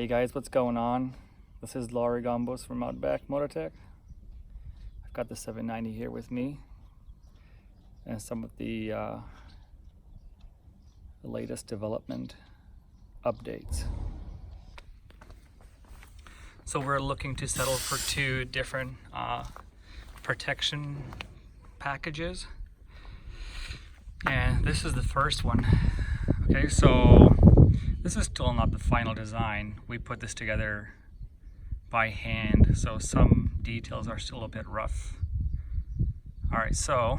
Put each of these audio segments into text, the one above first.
Hey guys, what's going on? This is Laurie Gombos from Outback Motortech. I've got the 790 here with me and some of the latest development updates. So we're looking to settle for two different protection packages, and this is the first one. Okay, so this is still not the final design. We put this together by hand, so some details are still a bit rough. Alright, so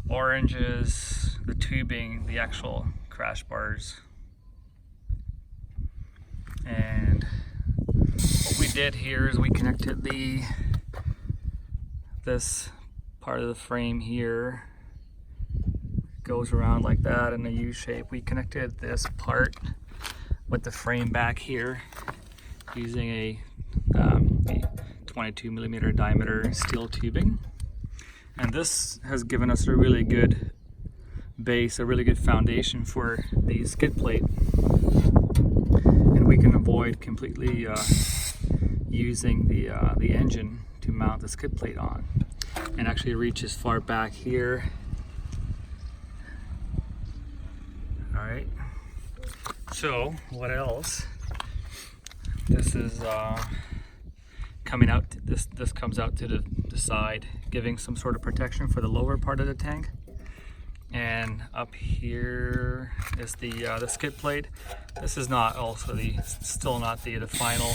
orange is the tubing, the actual crash bars. And what we did here is we connected this part of the frame here. Goes around like that in a U shape. We connected this part with the frame back here using a 22 millimeter diameter steel tubing, and this has given us a really good base, a really good foundation for the skid plate, and we can avoid completely using the engine to mount the skid plate on, and actually reach as far back here. Alright, so what else? This is coming out, this comes out to the side, giving some sort of protection for the lower part of the tank. And up here is the skid plate. This is not also still not the final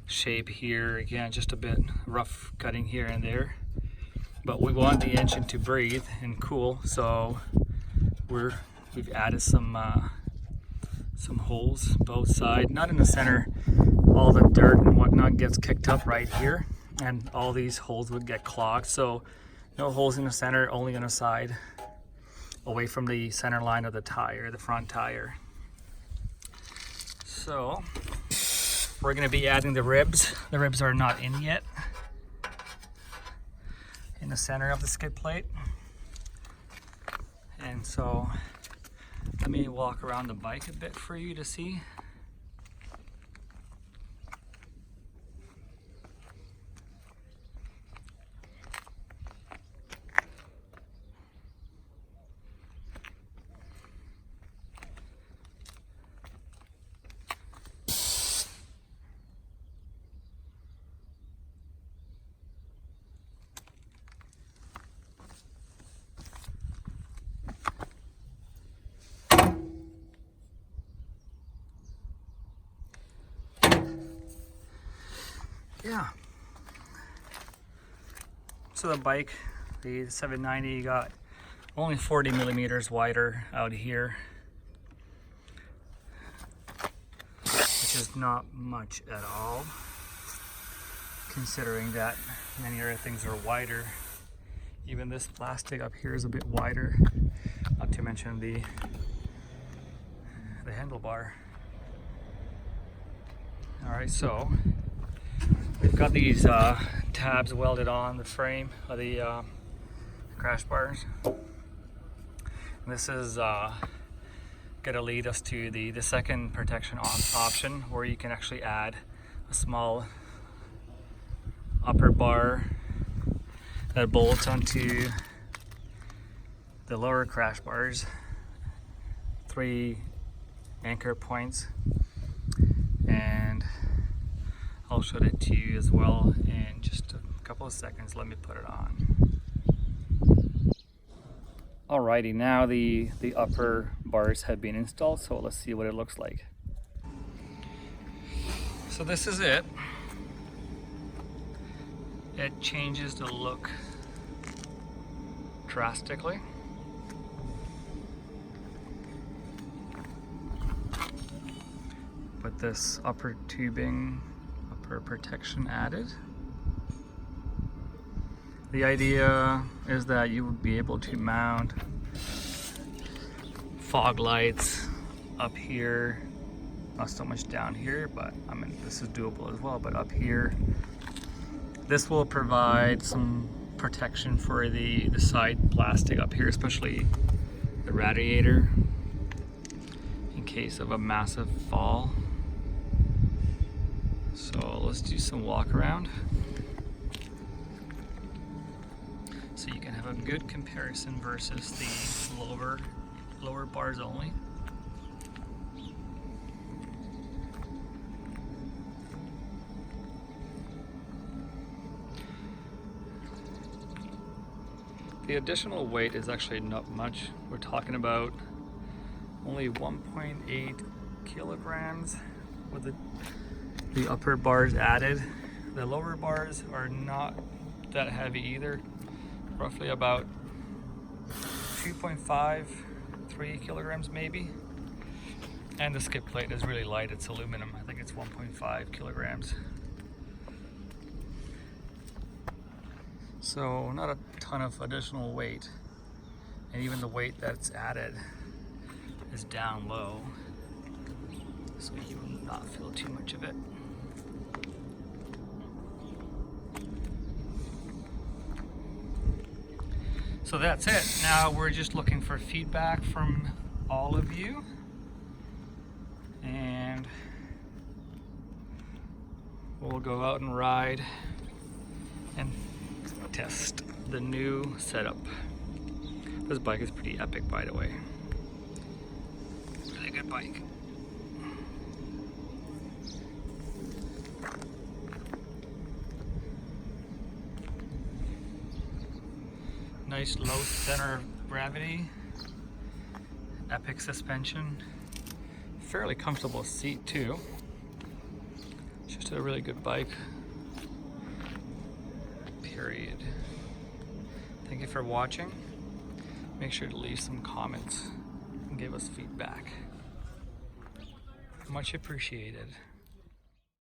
shape here. Again, just a bit rough cutting here and there. But we want the engine to breathe and cool, so we've added some holes both sides, not in the center. All the dirt and whatnot gets kicked up right here, and all these holes would get clogged. So no holes in the center, only on the side, away from the center line of the tire, the front tire. So we're going to be adding the ribs. The ribs are not in yet, in the center of the skid plate. And so let me walk around the bike a bit for you to see. Yeah. So the bike, the 790, got only 40 millimeters wider out here, which is not much at all, considering that many other things are wider. Even this plastic up here is a bit wider, not to mention the handlebar. All right, so we've got these tabs welded on the frame of the crash bars. And this is going to lead us to the second protection option, where you can actually add a small upper bar that bolts onto the lower crash bars. 3 anchor points, and I'll show it to you as well in just a couple of seconds. Let me put it on. Alrighty, now the upper bars have been installed, so let's see what it looks like. So this is it. It changes the look drastically. With this upper tubing, protection added. The idea is that you would be able to mount fog lights up here, not so much down here, but I mean this is doable as well, but up here. This will provide some protection for the side plastic up here, especially the radiator, in case of a massive fall. So let's do some walk around so you can have a good comparison versus the lower bars only. The additional weight is actually not much. We're talking about only 1.8 kilograms with the upper bars added. The lower bars are not that heavy either, roughly about 2.5, 3 kilograms maybe. And the skip plate is really light, it's aluminum. I think it's 1.5 kilograms. So not a ton of additional weight, and even the weight that's added is down low, so you will not feel too much of it. So that's it. Now we're just looking for feedback from all of you, and we'll go out and ride and test the new setup. This bike is pretty epic, by the way. Really good bike. Nice low center of gravity, epic suspension, fairly comfortable seat too. Just a really good bike. Period. Thank you for watching. Make sure to leave some comments and give us feedback. Much appreciated.